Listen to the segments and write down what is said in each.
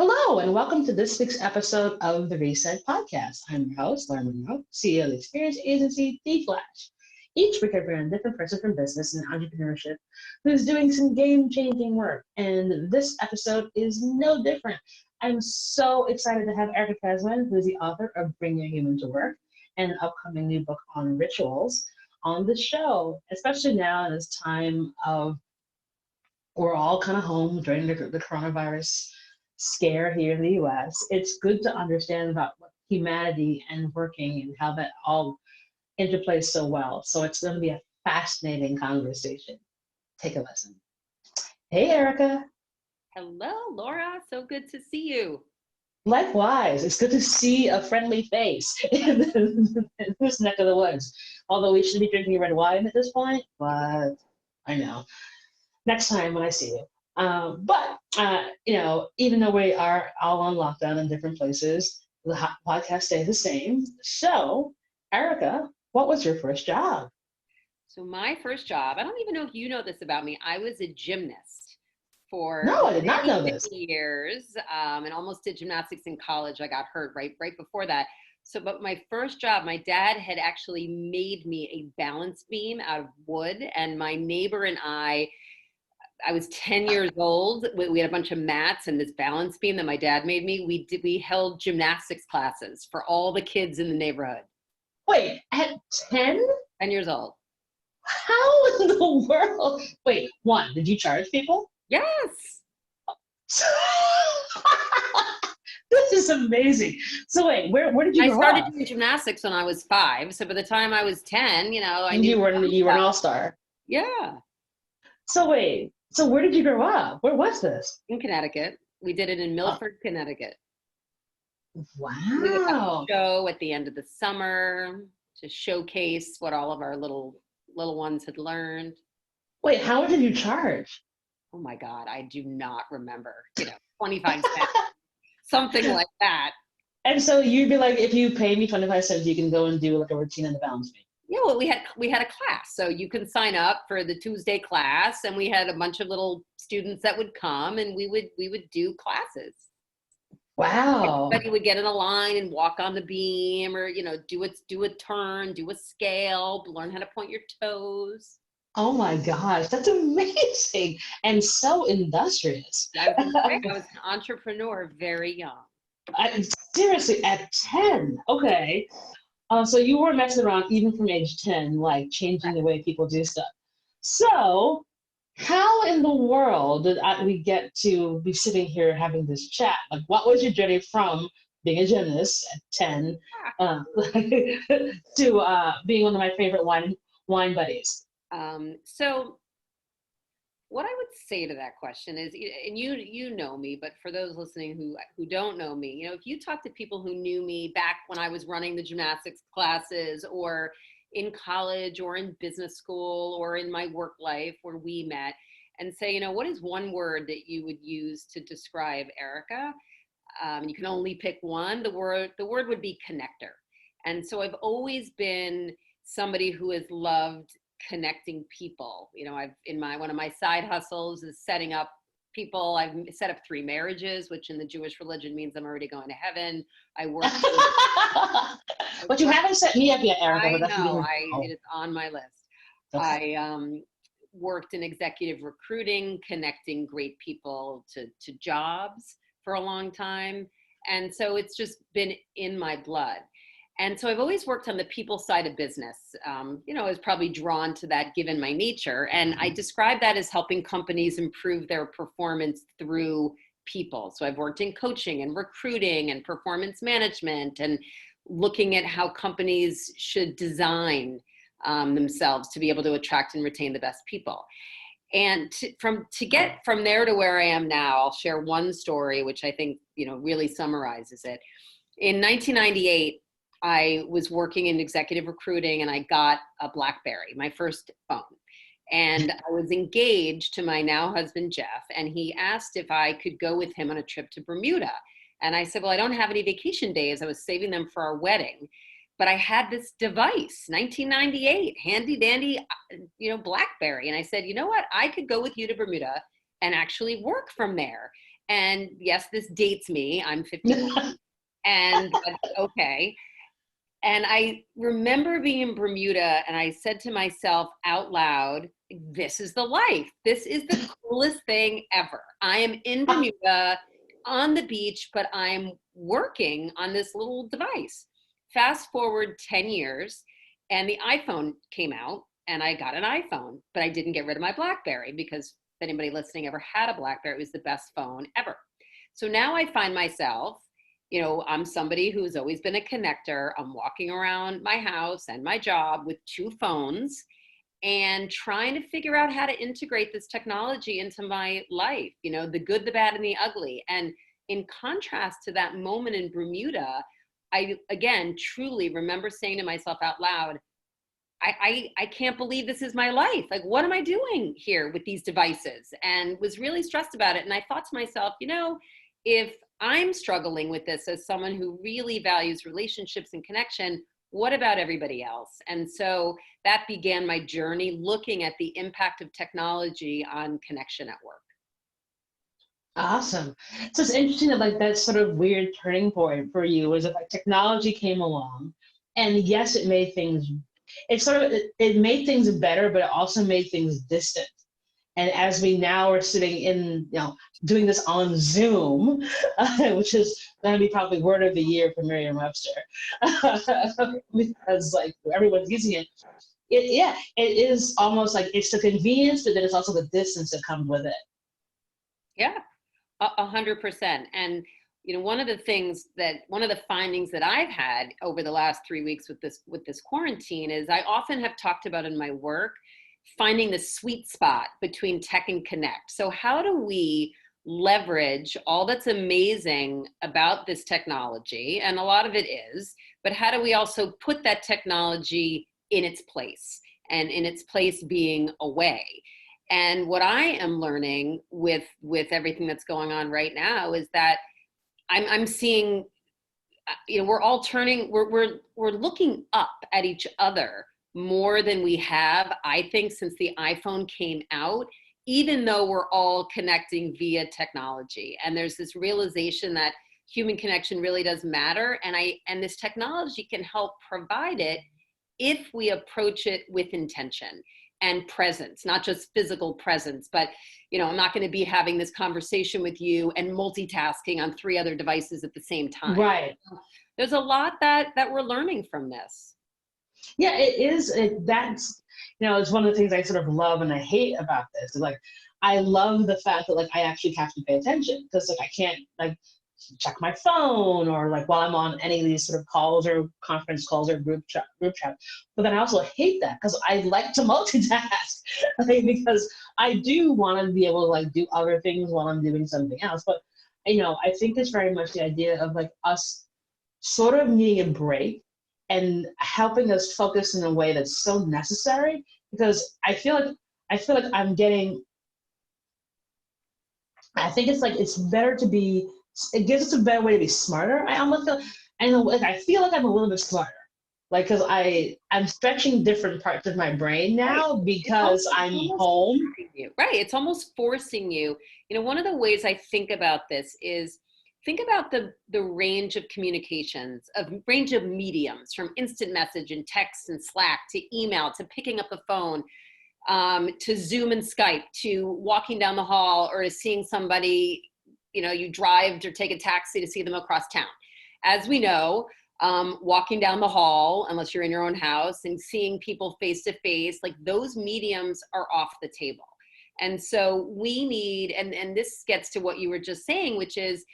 Hello, and welcome to this week's episode of the Reset Podcast. I'm your host, Lauren Monroe, CEO of the experience agency, The Flash. Each week, I bring a different person from business and entrepreneurship who's doing some game-changing work, and this episode is no different. I'm so excited to have Erica Keswin, who is the author of Bring Your Human to Work, and an upcoming new book on rituals, on the show, especially now in this time of we're all kind of home during the coronavirus scare here in the US. It's good to understand about humanity and working and how that all interplays so well. So it's going to be a fascinating conversation. Take a listen. Hey, Erica. Hello, Laura. So good to see you. Likewise, it's good to see a friendly face in this neck of the woods. Although we should be drinking red wine at this point, but I know. Next time when I see you. Even though we are all on lockdown in different places, the podcast stays the same. So, Erica, what was your first job? So my first job, I don't even know if you know this about me. I was a gymnast for No, I did not know many this. years, and almost did gymnastics in college. I got hurt right before that. But my first job, my dad had actually made me a balance beam out of wood, and my neighbor and I was 10 years old. We had a bunch of mats and this balance beam that my dad made me. We held gymnastics classes for all the kids in the neighborhood. Wait, at 10? 10 years old. How in the world? Wait, one, did you charge people? Yes. This is amazing. So wait, where did you grow up? I started doing gymnastics when I was 5. So by the time I was 10, I knew you were an all-star. Yeah. So wait, so where did you grow up? Where was this? In Connecticut. We did it in Milford, Connecticut. Wow. We would have a show at the end of the summer to showcase what all of our little ones had learned. Wait, how much did you charge? Oh my God, I do not remember. 25 cents, something like that. And so you'd be like, if you pay me 25 cents, you can go and do like a routine in the balance beam. Yeah, well, we had a class, so you can sign up for the Tuesday class, and we had a bunch of little students that would come, and we would do classes. Wow! Everybody would get in a line and walk on the beam, or do a turn, do a scale, learn how to point your toes. Oh my gosh, that's amazing and so industrious. I was an entrepreneur very young. Seriously, at 10, okay. So you were messing around even from age 10, like changing the way people do stuff. So how in the world did we get to be sitting here having this chat? Like, what was your journey from being a gymnast at 10 to being one of my favorite wine buddies? So what I would say to that question is, and you know me, but for those listening who don't know me, if you talk to people who knew me back when I was running the gymnastics classes, or in college, or in business school, or in my work life where we met, and say, what is one word that you would use to describe Erica? You can only pick one. The word would be connector. And so I've always been somebody who has loved connecting people. One of my side hustles is setting up people. I've set up 3 marriages, which in the Jewish religion means I'm already going to heaven. I work. But you haven't set me up yet, Erica. I know. It is on my list. Okay. I worked in executive recruiting, connecting great people to jobs for a long time. And so it's just been in my blood. And so I've always worked on the people side of business. I was probably drawn to that given my nature. And I describe that as helping companies improve their performance through people. So I've worked in coaching and recruiting and performance management, and looking at how companies should design themselves to be able to attract and retain the best people. And to get from there to where I am now, I'll share one story, which I think, really summarizes it. In 1998, I was working in executive recruiting, and I got a BlackBerry, my first phone. And I was engaged to my now husband, Jeff, and he asked if I could go with him on a trip to Bermuda. And I said, well, I don't have any vacation days. I was saving them for our wedding. But I had this device, 1998, handy dandy, BlackBerry. And I said, you know what? I could go with you to Bermuda and actually work from there. And yes, this dates me. I'm 51 and that's okay. And I remember being in Bermuda and I said to myself out loud, this is the life. This is the coolest thing ever. I am in Bermuda on the beach, but I'm working on this little device. Fast forward 10 years and the iPhone came out and I got an iPhone, but I didn't get rid of my BlackBerry because if anybody listening ever had a BlackBerry, it was the best phone ever. So now I find myself, I'm somebody who's always been a connector. I'm walking around my house and my job with two phones and trying to figure out how to integrate this technology into my life, the good, the bad, and the ugly. And in contrast to that moment in Bermuda, I, again, truly remember saying to myself out loud, I can't believe this is my life. Like, what am I doing here with these devices? And was really stressed about it. And I thought to myself, if I'm struggling with this as someone who really values relationships and connection, what about everybody else? And so that began my journey looking at the impact of technology on connection at work. Awesome. So it's interesting that like that sort of weird turning point for you was that like technology came along, and yes, it made things better, but it also made things distant. And as we now are sitting in, doing this on Zoom, which is going to be probably word of the year for Merriam-Webster, because like everyone's using it. It is almost like it's the convenience, but then it's also the distance that comes with it. Yeah, 100%. And one of the findings that I've had over the last 3 weeks with this quarantine is I often have talked about in my work finding the sweet spot between tech and connect. So how do we leverage all that's amazing about this technology? And a lot of it is, but how do we also put that technology in its place, and in its place being a way? And what I am learning with everything that's going on right now is that I'm seeing, we're all we're looking up at each other more than we have, I think, since the iPhone came out, even though we're all connecting via technology. And there's this realization that human connection really does matter. And this technology can help provide it if we approach it with intention and presence, not just physical presence, but, I'm not going to be having this conversation with you and multitasking on 3 other devices at the same time. Right. There's a lot that we're learning from this. Yeah, it is. That's, it's one of the things I sort of love and I hate about this. Like, I love the fact that like I actually have to pay attention because like I can't like check my phone or like while I'm on any of these sort of calls or conference calls or group chat. But then I also hate that because I like to multitask because I do want to be able to like do other things while I'm doing something else. But I think it's very much the idea of like us sort of needing a break and helping us focus in a way that's so necessary, because I think it's better to be, it gives us a better way to be smarter. I almost feel, I feel like I'm a little bit smarter, like, cause I'm stretching different parts of my brain now because I'm home. Right. It's almost forcing you. One of the ways I think about this is, think about the range of communications, range of mediums, from instant message and text and Slack to email to picking up the phone, to Zoom and Skype, to walking down the hall, or to seeing somebody, you drive or take a taxi to see them across town. As we know, walking down the hall, unless you're in your own house, and seeing people face to face, like those mediums are off the table. And so we need, and this gets to what you were just saying, which is,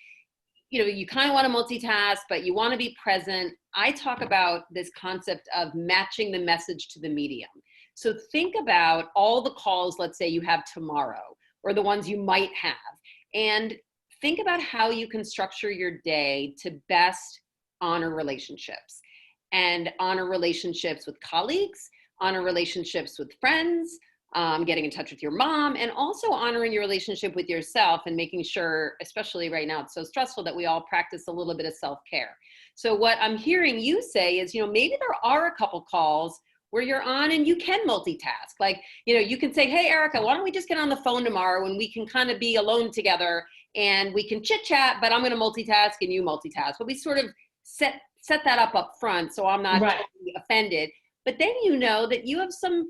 you kind of want to multitask, but you want to be present. I talk about this concept of matching the message to the medium. So think about all the calls, let's say you have tomorrow, or the ones you might have, and think about how you can structure your day to best honor relationships, and honor relationships with colleagues, honor relationships with friends, getting in touch with your mom, and also honoring your relationship with yourself, and making sure, especially right now, it's so stressful, that we all practice a little bit of self-care. So what I'm hearing you say is, maybe there are a couple calls where you're on and you can multitask. Like, you can say, hey, Erica, why don't we just get on the phone tomorrow and we can kind of be alone together and we can chit chat, but I'm going to multitask and you multitask. But we sort of set that up front, so I'm not Right. totally offended. But then you know that you have some,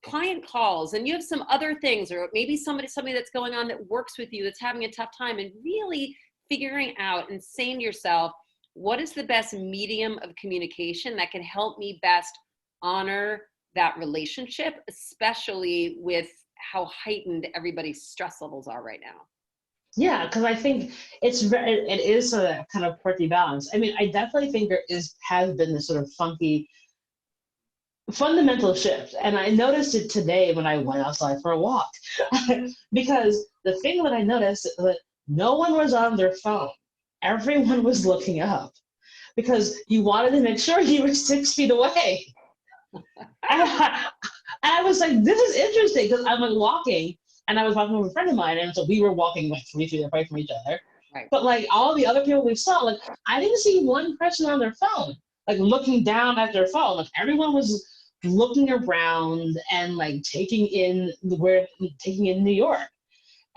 client calls, and you have some other things, or maybe something that's going on that works with you that's having a tough time, and really figuring out and saying to yourself, what is the best medium of communication that can help me best honor that relationship, especially with how heightened everybody's stress levels are right now. Yeah, because I think it is a kind of quirky balance. I mean, I definitely think has been this sort of funky fundamental shift, and I noticed it today when I went outside for a walk, because the thing that I noticed is that no one was on their phone. Everyone was looking up because you wanted to make sure you were 6 feet away. And I was like, this is interesting because I'm like walking, and I was walking with a friend of mine, and so we were walking like 3 feet away from each other. Right. But like all the other people we saw, like I didn't see one person on their phone, like looking down at their phone. Like everyone was looking around and like taking in New York.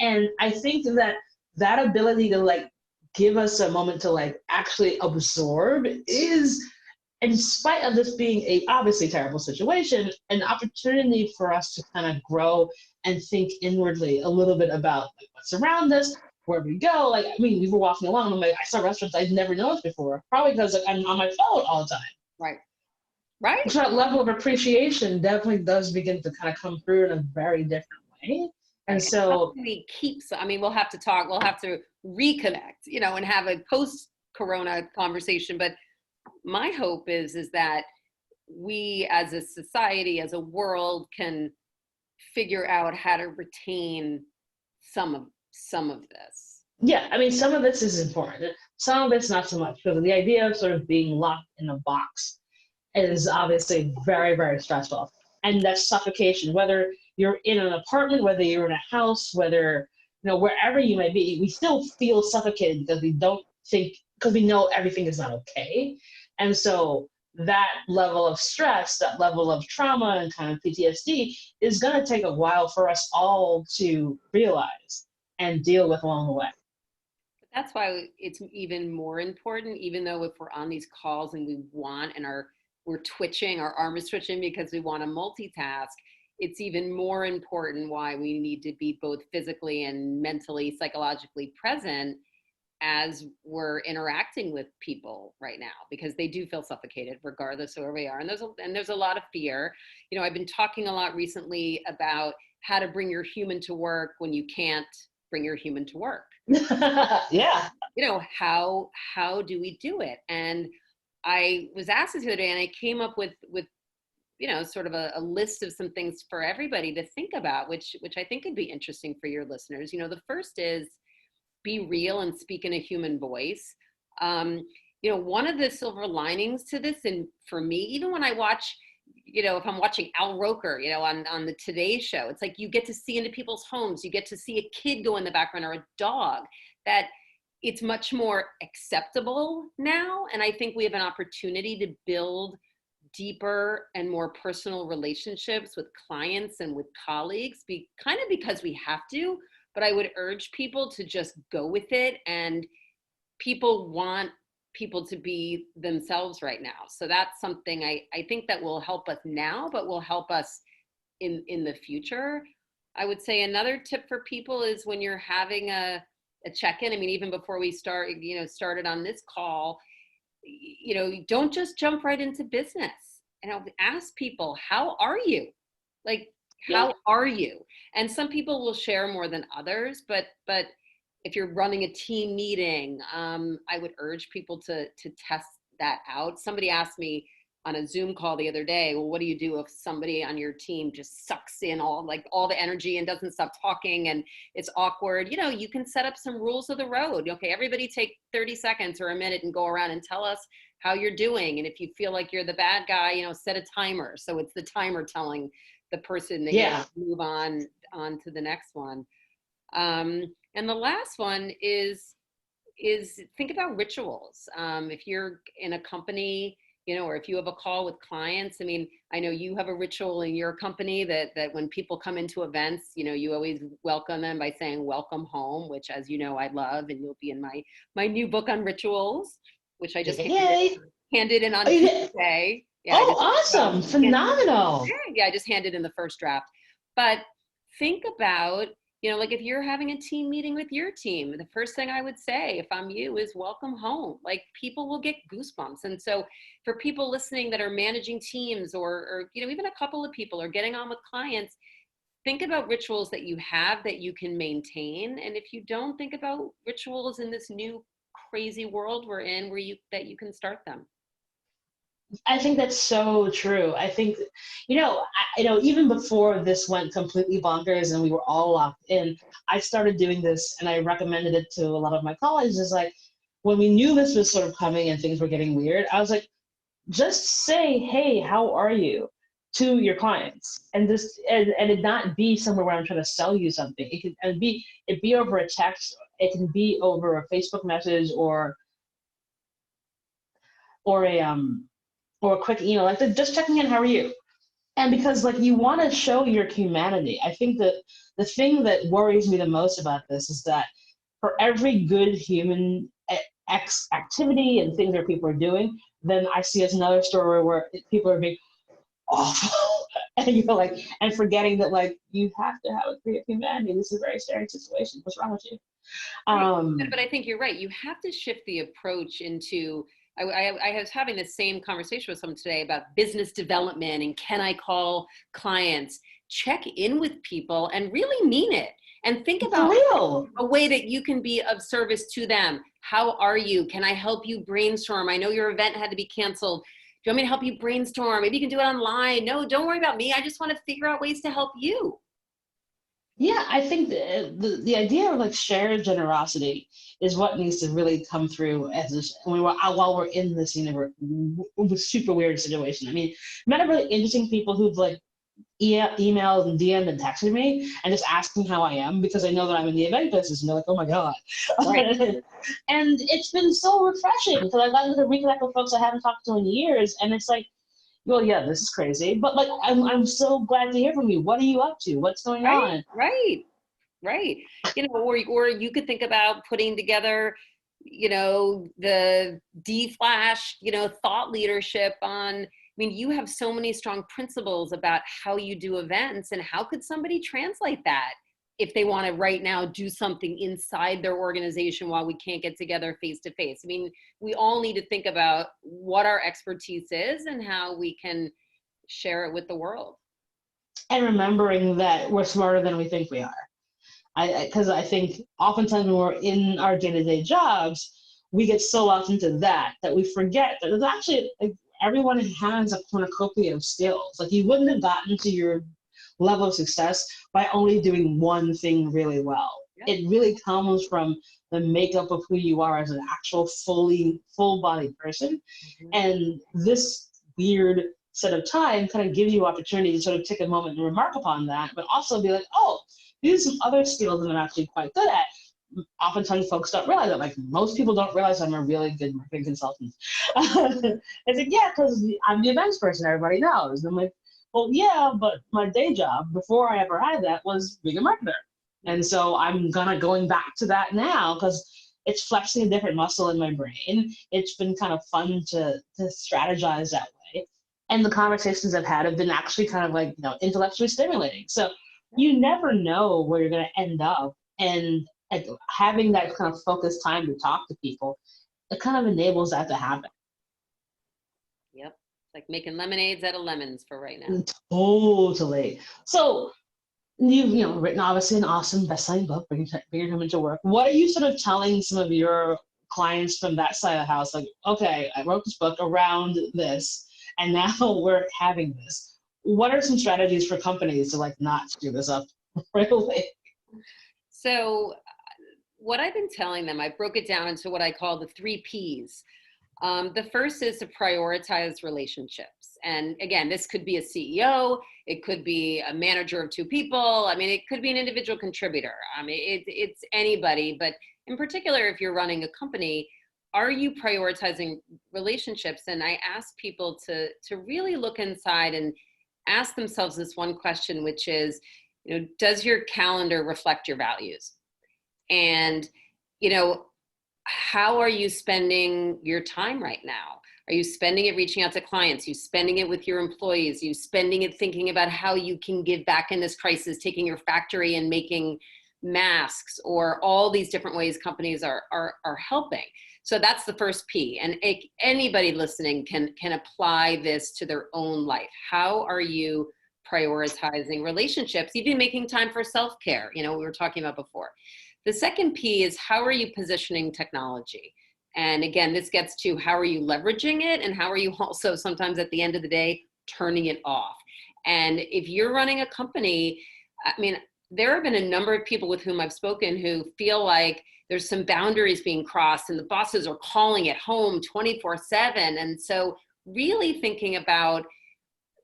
And I think that ability to like give us a moment to like actually absorb is, in spite of this being a obviously terrible situation, an opportunity for us to kind of grow and think inwardly a little bit about like, what's around us, where we go. Like, I mean, we were walking along, and I'm like, I saw restaurants I'd never noticed before, probably because like, I'm on my phone all the time. Right. Right. So that level of appreciation definitely does begin to kind of come through in a very different way. And Right. so we keep, I mean, we'll have to reconnect, and have a post-corona conversation. But my hope is that we as a society, as a world, can figure out how to retain some of this. yeah, I mean, some of this is important. Some of it's not so much, because the idea of sort of being locked in a box is obviously very, very stressful. And that's suffocation, whether you're in an apartment, whether you're in a house, whether, wherever you may be, we still feel suffocated because we know everything is not okay. And so that level of stress, that level of trauma and kind of PTSD is going to take a while for us all to realize and deal with along the way. That's why it's even more important, even though if we're on these calls and we're twitching, our arm is twitching because we want to multitask, it's even more important why we need to be both physically and mentally, psychologically present as we're interacting with people right now, because they do feel suffocated regardless of where we are. And there's a lot of fear. I've been talking a lot recently about how to bring your human to work when you can't bring your human to work. Yeah. How do we do it? And I was asked this the other day, and I came up with sort of a list of some things for everybody to think about, which I think could be interesting for your listeners. The first is be real and speak in a human voice. One of the silver linings to this, and for me, even when I watch, if I'm watching Al Roker, on the Today Show, it's like you get to see into people's homes. You get to see a kid go in the background, or a dog, that it's much more acceptable now. And I think we have an opportunity to build deeper and more personal relationships with clients and with colleagues, because we have to. But I would urge people to just go with it. And people want people to be themselves right now. So that's something I think that will help us now, but will help us in the future. I would say another tip for people is when you're having a check-in, I mean, even before we started on this call, don't just jump right into business. And I'll ask people, how are you? Like, how are you? And some people will share more than others, but if you're running a team meeting, I would urge people to test that out. Somebody asked me on a Zoom call the other day, well, what do you do if somebody on your team just sucks in all the energy and doesn't stop talking and it's awkward? You can set up some rules of the road. Okay, everybody take 30 seconds or a minute and go around and tell us how you're doing. And if you feel like you're the bad guy, set a timer. So it's the timer telling the person that you move on to the next one. And the last one is think about rituals. If you're in a company, or if you have a call with clients, I mean, I know you have a ritual in your company that when people come into events, you always welcome them by saying welcome home, which, as you know, I love, and you'll be in my new book on rituals, which I just Yay! handed in on Oh, you did? Tuesday. Yeah, Oh, awesome. Phenomenal. I just handed in the first draft. But think about, like if you're having a team meeting with your team, the first thing I would say if I'm you is welcome home. Like, people will get goosebumps. And so for people listening that are managing teams, or even a couple of people are getting on with clients, think about rituals that you have that you can maintain. And if you don't, think about rituals in this new crazy world we're in, that you can start them. I think that's so true. I think, even before this went completely bonkers and we were all locked in, I started doing this and I recommended it to a lot of my colleagues. Is like, when we knew this was sort of coming and things were getting weird, I was like, just say, hey, how are you, to your clients, and and it not be somewhere where I'm trying to sell you something. It be over a text, it can be over a Facebook message, or a quick email, like just checking in, how are you? And because like you want to show your humanity. I think that the thing that worries me the most about this is that for every good human activity and things that people are doing, then I see another story where people are being awful. And you're like, and forgetting that like you have to have a creative humanity. This is a very scary situation. What's wrong with you? Right. But I think you're right. You have to shift the approach into, I was having the same conversation with someone today about business development and can I call clients? Check in with people and really mean it. And think For about real. a way that you can be of service to them. How are you? Can I help you brainstorm? I know your event had to be canceled. Do you want me to help you brainstorm? Maybe you can do it online. No, don't worry about me. I just want to figure out ways to help you. Yeah, I think the idea of like shared generosity is what needs to really come through as this, while we're in this universe, super weird situation. I mean, met a really interesting people who've like emailed and DM'd and texted me and just asking how I am because I know that I'm in the event business, and they're like, oh my God. Right. And it's been so refreshing because I've gotten to reconnect with folks I haven't talked to in years, and it's like, well, yeah, this is crazy, but like I'm so glad to hear from you. What are you up to? What's going Right. on? Right. Right. Or you could think about putting together, the D-Flash, thought leadership on, I mean, you have so many strong principles about how you do events, and how could somebody translate that if they want to right now do something inside their organization while we can't get together face to face? I mean, we all need to think about what our expertise is and how we can share it with the world. And remembering that we're smarter than we think we are. Because I think oftentimes when we're in our day-to-day jobs, we get so locked into that we forget that there's actually like everyone has a cornucopia of skills. Like you wouldn't have gotten to your level of success by only doing one thing really well. Yep. It really comes from the makeup of who you are as an actual full-bodied person. Mhm. And this weird set of time kind of gives you opportunity to sort of take a moment and remark upon that, but also be like, oh, these are some other skills that I'm actually quite good at. Oftentimes folks don't realize that. Like most people don't realize I'm a really good marketing consultant. It's like, yeah, because I'm the events person, everybody knows. And I'm like, well, yeah, but my day job before I ever had that was being a marketer. And so I'm going back to that now because it's flexing a different muscle in my brain. It's been kind of fun to strategize that way. And the conversations I've had have been actually kind of like, intellectually stimulating. So you never know where you're going to end up. And like, having that kind of focused time to talk to people, it kind of enables that to happen. Yep. It's like making lemonades out of lemons for right now. Totally. So you've written obviously an awesome best-selling book, bringing him into work. What are you sort of telling some of your clients from that side of the house? Like, okay, I wrote this book around this, and now we're having this. What are some strategies for companies to like not screw this up right away? So what I've been telling them, I broke it down into what I call the 3 Ps. The first is to prioritize relationships. And again, this could be a CEO, it could be a manager of 2 people. I mean, it could be an individual contributor. I mean, it's anybody, but in particular, if you're running a company, are you prioritizing relationships? And I ask people to really look inside and ask themselves this one question, which is, does your calendar reflect your values? And, how are you spending your time right now? Are you spending it reaching out to clients? Are you spending it with your employees? Are you spending it thinking about how you can give back in this crisis, taking your factory and making masks, or all these different ways companies are helping? So that's the first P. And anybody listening can apply this to their own life. How are you prioritizing relationships, even making time for self-care? We were talking about before. The second P is, how are you positioning technology? And again, this gets to how are you leveraging it, and how are you also sometimes at the end of the day turning it off? And if you're running a company, there have been a number of people with whom I've spoken who feel like there's some boundaries being crossed and the bosses are calling at home 24/7. And so really thinking about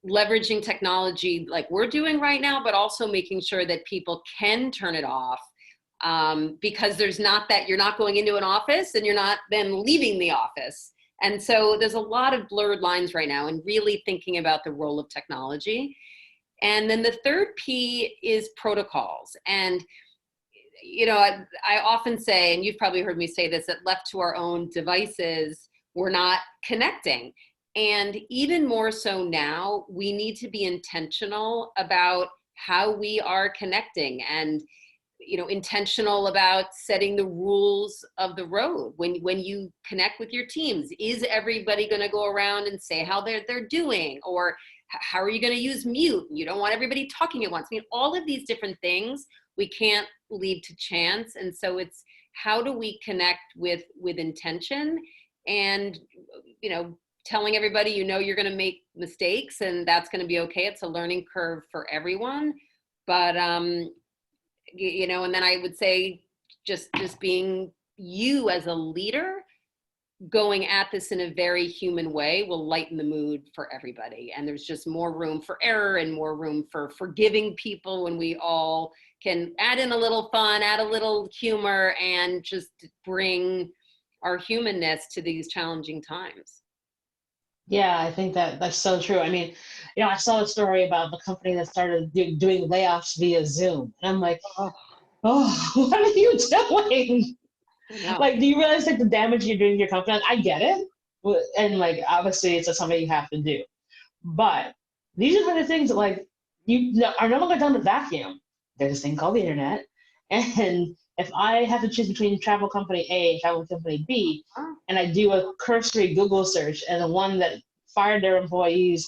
leveraging technology like we're doing right now, but also making sure that people can turn it off. Because there's not that you're not going into an office and you're not then leaving the office. And so there's a lot of blurred lines right now, and really thinking about the role of technology. And then the third P is protocols. And, I often say, and you've probably heard me say this, that left to our own devices, we're not connecting. And even more so now, we need to be intentional about how we are connecting, and intentional about setting the rules of the road. When you connect with your teams, is everybody going to go around and say how they're doing? Or how are you going to use mute? You don't want everybody talking at once. All of these different things we can't leave to chance. And so it's, how do we connect with intention, and, telling everybody, you're going to make mistakes and that's going to be okay. It's a learning curve for everyone. But, and then I would say just being you as a leader, going at this in a very human way, will lighten the mood for everybody. And there's just more room for error and more room for forgiving people when we all can add in a little fun, add a little humor, and just bring our humanness to these challenging times. Yeah, I think that's so true. I saw a story about the company that started doing layoffs via Zoom. And I'm like, oh, what are you doing? Like, do you realize the damage you're doing to your company? I get it. And obviously it's something you have to do. But these are the things that you are no longer done to vacuum. There's this thing called the internet. And if I have to choose between travel company A and travel company B, and I do a cursory Google search, and the one that fired their employees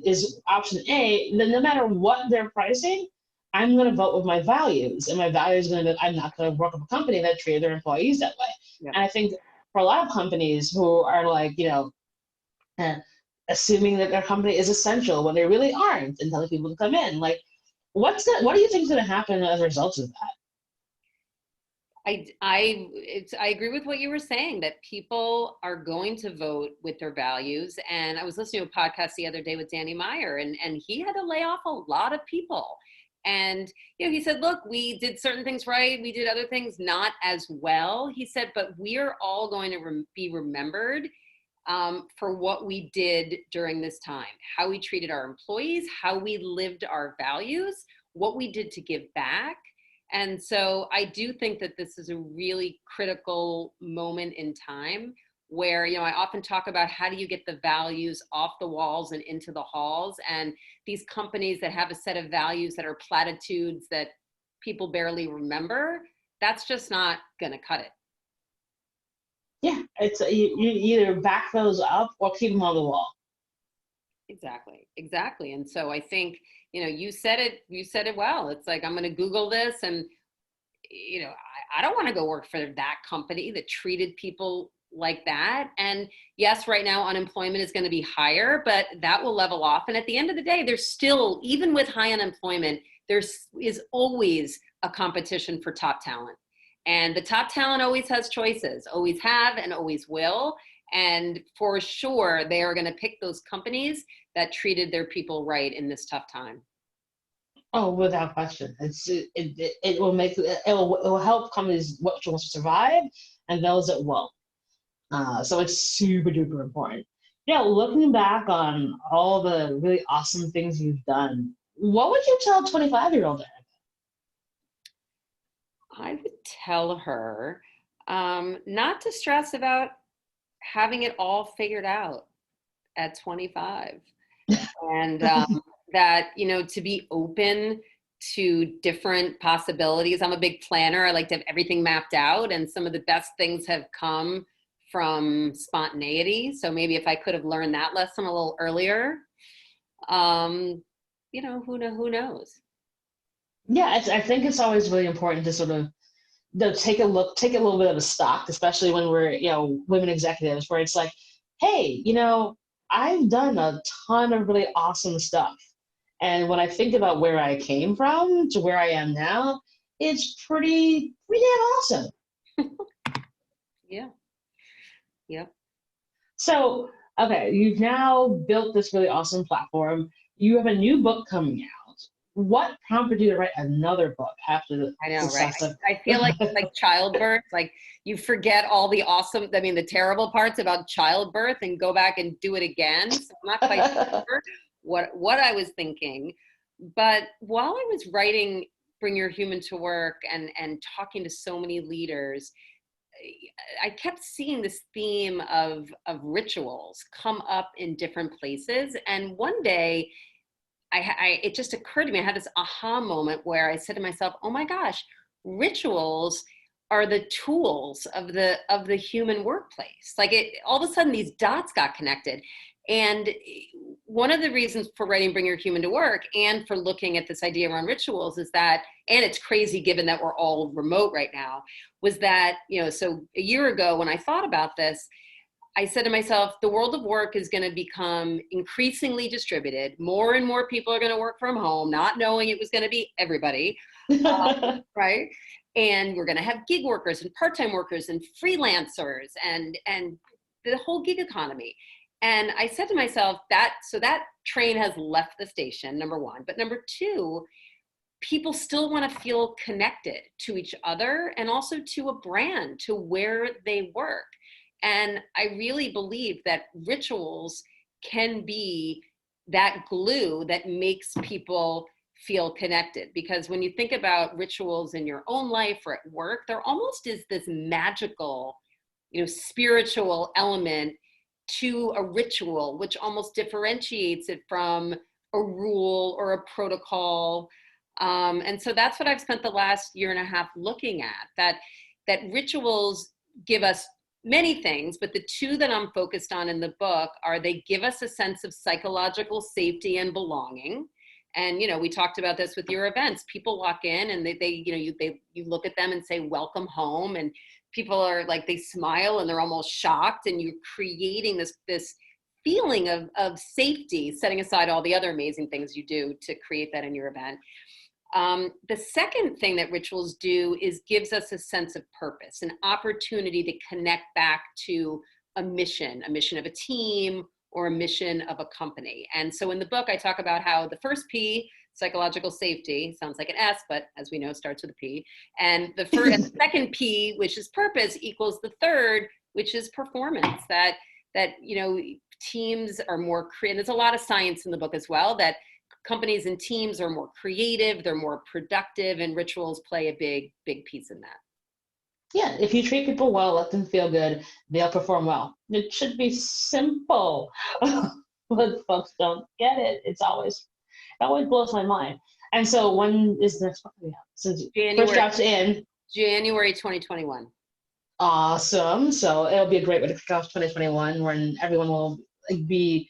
is option A, then no matter what they're pricing, I'm going to vote with my values. And my values are going to be, I'm not going to work with a company that treated their employees that way. Yeah. And I think for a lot of companies who are assuming that their company is essential when they really aren't, and telling people to come in, what do you think is going to happen as a result of that? I agree with what you were saying, that people are going to vote with their values. And I was listening to a podcast the other day with Danny Meyer, and he had to lay off a lot of people. And, he said, look, we did certain things right. We did other things not as well. He said, but we are all going to be remembered for what we did during this time, how we treated our employees, how we lived our values, what we did to give back. And so I do think that this is a really critical moment in time where, I often talk about how do you get the values off the walls and into the halls, and these companies that have a set of values that are platitudes that people barely remember, that's just not going to cut it. Yeah, it's you either back those up or keep them on the wall. Exactly. And so I think, you said it well. It's like, I'm going to Google this, and, I don't want to go work for that company that treated people like that. And yes, right now unemployment is going to be higher, but that will level off. And at the end of the day, there's still, even with high unemployment, there is always a competition for top talent. And the top talent always has choices, always have and always will. And for sure, they are going to pick those companies that treated their people right in this tough time. Oh, without question. It will help companies which will survive and those that won't. So it's super duper important. Yeah, looking back on all the really awesome things you've done, what would you tell 25-year-old Erica? I would tell her not to stress about having it all figured out at 25. And that, to be open to different possibilities. I'm a big planner. I like to have everything mapped out, and some of the best things have come from spontaneity. So maybe if I could have learned that lesson a little earlier, who knows? Yeah, I think it's always really important to sort of take a look, take a little bit of a stock, especially when we're, women executives, where it's like, hey, I've done a ton of really awesome stuff. And when I think about where I came from to where I am now, it's pretty damn awesome. Yeah. Yep. So, okay, you've now built this really awesome platform. You have a new book coming out. What prompted you to write another book after the I know, right? success of? I feel like it's like childbirth. Like you forget all the the terrible parts about childbirth and go back and do it again. So I'm not quite sure what I was thinking. But while I was writing Bring Your Human to Work and talking to so many leaders, I kept seeing this theme of rituals come up in different places. And one day it just occurred to me, I had this aha moment where I said to myself, oh my gosh, rituals are the tools of the human workplace. Like all of a sudden these dots got connected. And one of the reasons for writing Bring Your Human to Work and for looking at this idea around rituals is that, and it's crazy given that we're all remote right now, was that, so a year ago when I thought about this, I said to myself, the world of work is going to become increasingly distributed. More and more people are going to work from home, not knowing it was going to be everybody, right? And we're going to have gig workers and part-time workers and freelancers and the whole gig economy. And I said to myself that train has left the station, number one. But number two, people still want to feel connected to each other and also to a brand, to where they work. And I really believe that rituals can be that glue that makes people feel connected. Because when you think about rituals in your own life or at work, there almost is this magical, spiritual element to a ritual, which almost differentiates it from a rule or a protocol. And so that's what I've spent the last year and a half looking at, that rituals give us many things, but the two that I'm focused on in the book are they give us a sense of psychological safety and belonging. And, we talked about this with your events. People walk in and you look at them and say, welcome home. And people are like, they smile and they're almost shocked. And you're creating this feeling of safety, setting aside all the other amazing things you do to create that in your event. The second thing that rituals do is gives us a sense of purpose, an opportunity to connect back to a mission of a team or a mission of a company. And so in the book, I talk about how the first P, psychological safety, sounds like an S, but as we know, starts with a P. And the second P, which is purpose, equals the third, which is performance. That teams are more creative. There's a lot of science in the book as well, that companies and teams are more creative, they're more productive, and rituals play a big piece in that. Yeah, if you treat people well, let them feel good, they'll perform well. It should be simple, but folks don't get it. It always blows my mind. And so when is the next book coming out? Since first draft's in January 2021. Awesome. So it'll be a great way to kick off 2021 when everyone will be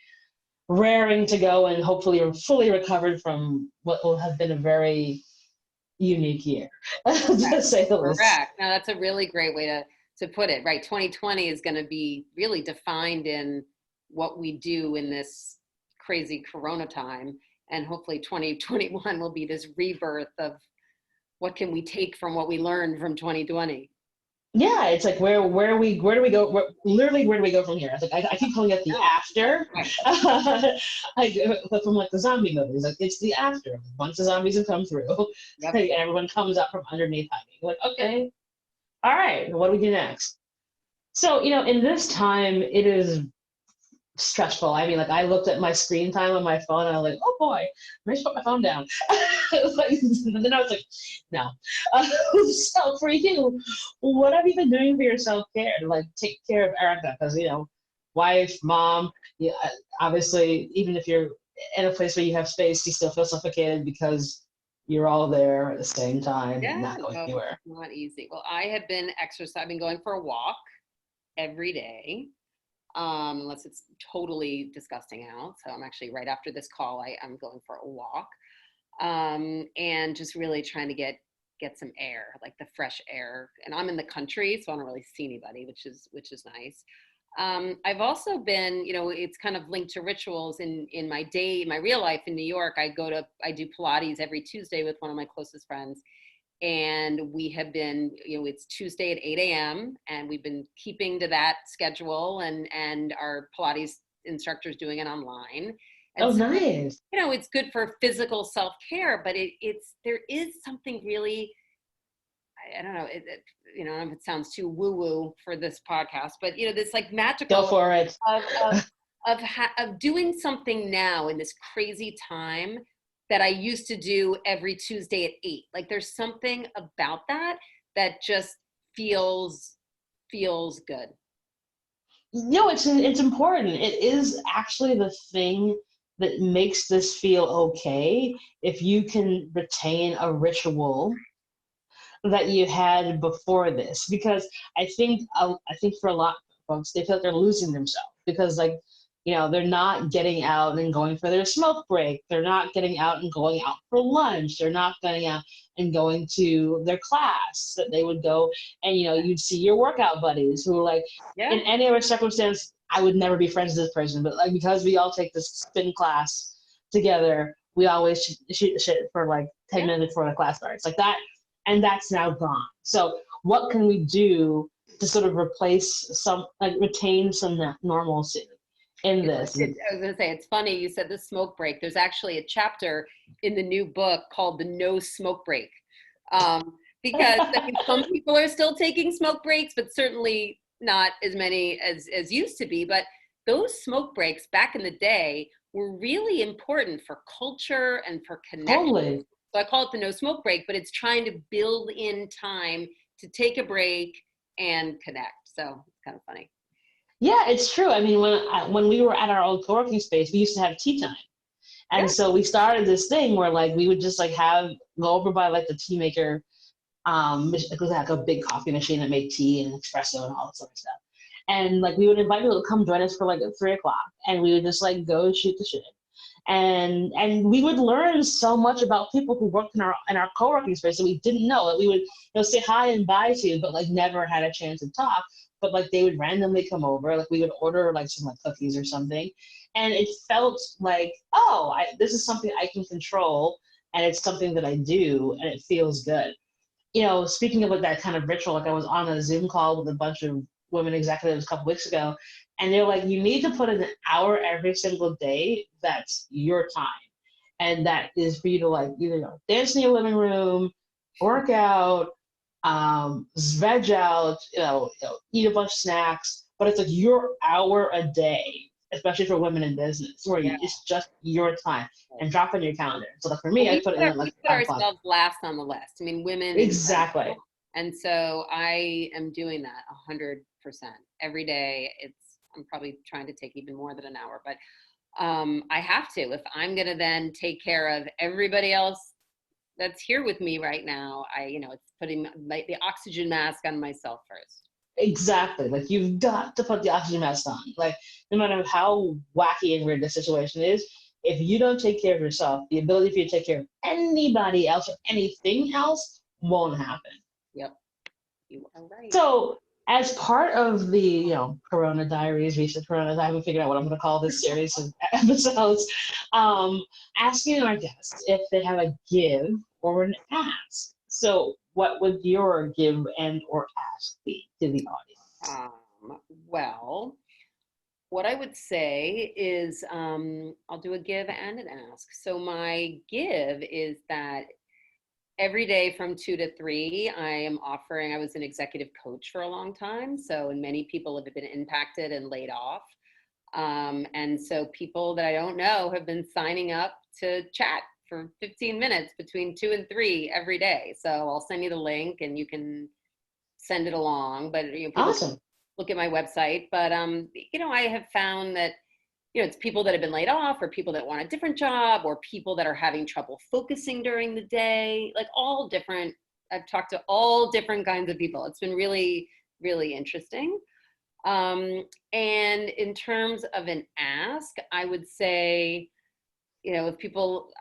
raring to go and hopefully fully recovered from what will have been a very unique year, to say the least. Correct. Now that's a really great way to put it, right? 2020 is going to be really defined in what we do in this crazy Corona time. And hopefully 2021 will be this rebirth of what can we take from what we learned from 2020. Yeah, it's like where do we go? Literally, where do we go from here? It's like I keep calling it the after. Right. From like the zombie movies, like it's the after. Once the zombies have come through, yep. Like, everyone comes up from underneath hiding. Like, okay, all right, what do we do next? So, in this time, it is stressful. I mean, like I looked at my screen time on my phone and I was like, oh boy, I should put my phone down. And then I was like, no. So for you, what have you been doing for your self-care to like take care of Erica? Because, wife, mom, yeah, obviously, even if you're in a place where you have space, you still feel suffocated because you're all there at the same time, Yeah, not going no, it's anywhere. not easy. Well, I have been exercising, I've been going for a walk every day, unless it's totally disgusting out. So I'm actually right after this call, I'm going for a walk, and just really trying to get some air, like the fresh air. And I'm in the country, so I don't really see anybody, which is nice. I've also been, it's kind of linked to rituals in my real life in New York. I do Pilates every Tuesday with one of my closest friends, and we have been, it's Tuesday at 8 a.m. and we've been keeping to that schedule, and our Pilates instructor's doing it online. And Oh, so, nice. it's good for physical self-care, but there is something really, I don't know, I don't know if it sounds too woo-woo for this podcast, but this like Go magical for it. of doing something now in this crazy time that I used to do every Tuesday at 8. Like there's something about that that just feels good. No, it's important. It is actually the thing that makes this feel okay if you can retain a ritual that you had before this. Because I think for a lot of folks, they feel like they're losing themselves because like they're not getting out and going for their smoke break. They're not getting out and going out for lunch. They're not getting out and going to their class that they would go, and you'd see your workout buddies who are like, in Yeah. any other circumstance, I would never be friends with this person, but like because we all take this spin class together, we always shoot the shit for like 10 Yeah. minutes before the class starts. Like that, and that's now gone. So what can we do to sort of replace some, like retain some normalcy in this? I was going to say, it's funny you said the smoke break. There's actually a chapter in the new book called the No Smoke Break. Because I mean, some people are still taking smoke breaks, but certainly not as many as used to be. But those smoke breaks back in the day were really important for culture and for connection. Totally. So I call it the no smoke break, but it's trying to build in time to take a break and connect. So it's kind of funny. Yeah, it's true. I mean, when we were at our old co-working space, we used to have tea time. Yeah. And so we started this thing where like we would just like go over by like the tea maker, it was like a big coffee machine that made tea and espresso and all that sort of stuff. And like we would invite people to come join us for like at 3 o'clock, and we would just like go shoot the shit. And we would learn so much about people who worked in our co-working space that we didn't know, that we would say hi and bye to, but like never had a chance to talk. But like they would randomly come over, like we would order like some like cookies or something, and it felt like, oh, this is something I can control, and it's something that I do, and it feels good. Speaking of like that kind of ritual, like I was on a Zoom call with a bunch of women executives a couple weeks ago, and they're like, you need to put in an hour every single day. That's your time. And that is for you to like either dance in your living room, work out, veg out, eat a bunch of snacks. But it's like your hour a day, especially for women in business, where Yeah. it's just your time, and drop in your calendar. So like for me, Well, I put it in at we like put 5 o'clock. ourselves last on the list. I mean, women in Exactly. general. And so I am doing that 100% every day. I'm probably trying to take even more than an hour, but I have to. If I'm going to then take care of everybody else that's here with me right now, it's putting the oxygen mask on myself first. Exactly. Like you've got to put the oxygen mask on. Like no matter how wacky and weird the situation is, if you don't take care of yourself, the ability for you to take care of anybody else or anything else won't happen. Yep, you are right. So as part of the Corona Diaries, recent Corona, I haven't figured out what I'm going to call this series of episodes. Asking our guests if they have a give or an ask. So what would your give and or ask be to the audience? Well, what I would say is I'll do a give and an ask. So my give is that Every day from 2 to 3, I am offering, I was an executive coach for a long time. So, and many people have been impacted and laid off. And so people that I don't know have been signing up to chat for 15 minutes between 2 and 3 every day. So I'll send you the link and you can send it along. But people Awesome. look at my website. But I have found that it's people that have been laid off, or people that want a different job, or people that are having trouble focusing during the day, like all different. I've talked to all different kinds of people. It's been really, really interesting. And in terms of an ask, I would say, I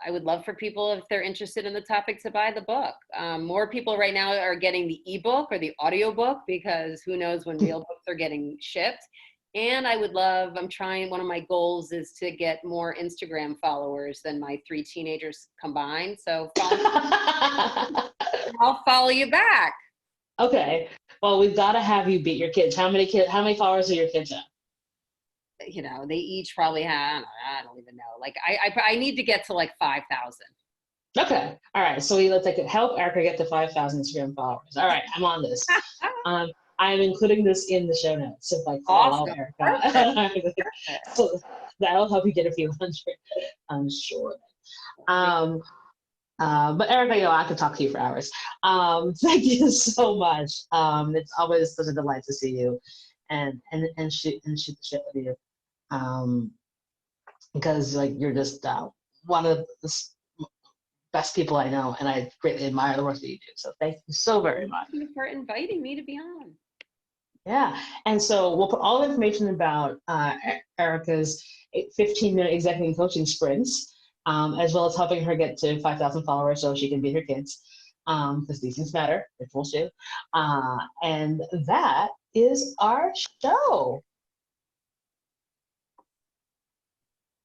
would love for people, if they're interested in the topic, to buy the book. More people right now are getting the ebook or the audiobook, because who knows when real books are getting shipped. And one of my goals is to get more Instagram followers than my 3 teenagers combined. So I'll follow you back. Okay. Well, we've got to have you beat your kids. How many followers do your kids have? They each probably have, I don't even know. Like I need to get to like 5,000. Okay. All right. So let's help Erica get to 5,000 Instagram followers. All right. I'm on this. I'm including this in the show notes. So follow Awesome. Erica. So that'll help you get a few hundred, I'm sure. But Erica, I could talk to you for hours. Thank you so much. It's always such a delight to see you and shoot the shit with you. Because you're just one of the best people I know, and I greatly admire the work that you do. So thank you so very much. Thank you for inviting me to be on. Yeah, and so we'll put all the information about Erica's 15-minute executive coaching sprints, as well as helping her get to 5,000 followers so she can beat her kids, because these things matter, they're full shoe. And that is our show.